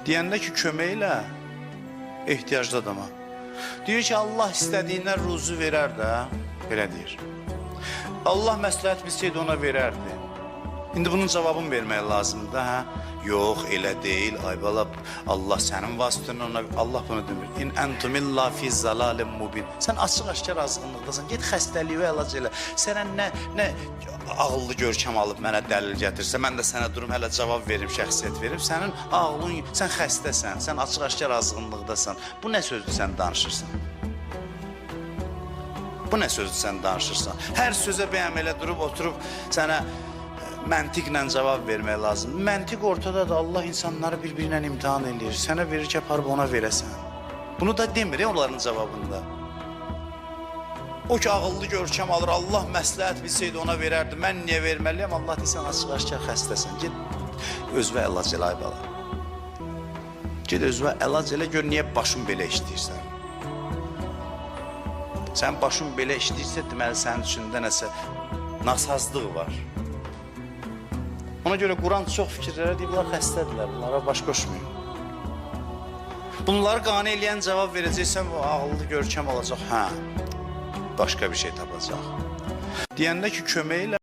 Deyəndə ki, kömək elə ehtiyaclı adama. Deyir ki, Allah istədiyindən ruzu verər də, belə deyir. Allah məsləhət bilsəydi ona verərdi. İndi bunun cavabını vermək lazımdır da, hə? Yox, elə deyil, ay bala, Allah sənin vasitən ona, Allah bunu demir. İn entumilla fi zalalim mubin. Sən açıq-aşkar azğınlıqdasan, get xəstəliyi əlac elə. Sənə nə ağıllı görkəm alıb mənə dəlil gətirsə, mən də sənə durum hələ cavab verim, şəxsiyyət verim. Sənin ağlın, sən xəstəsən, sən açıq-aşkar azğınlıqdasan. Bu nə sözdür sən danışırsan? Bu nə sözdür sən danışırsan? Hər sözə bəyəm elə durub, oturub sənə məntiqlə cavab vermək lazım. Məntiq ortadadır. Allah insanları bir-birinə imtihan edir. Sənə verir ki, aparıb ona verəsən. Bunu da demir onların cavabında. O ki, ağıllı görkəm alır. Allah məsləhət bilsəydi ona verərdi. Mən niyə verməliyəm? Allah deyirsən, açıq-aşkar xəstəsən. Get özvə əlac elə, ay bala. Get özvə əlac elə, gör niyə başın belə işləyirsən. Sən başın belə işləyirsə, deməli sənin içində nəsə nasazlıq var. Ona görə Quran çox fikirlərə deyib, bunlar xəstədirlər, bunlara baş qoşmayın. Bunları qane eləyən cavab verəcəksən, bu ağıllı görkəm olacaq, hə, başqa bir şey tapacaq. Deyəndə ki, kömək elə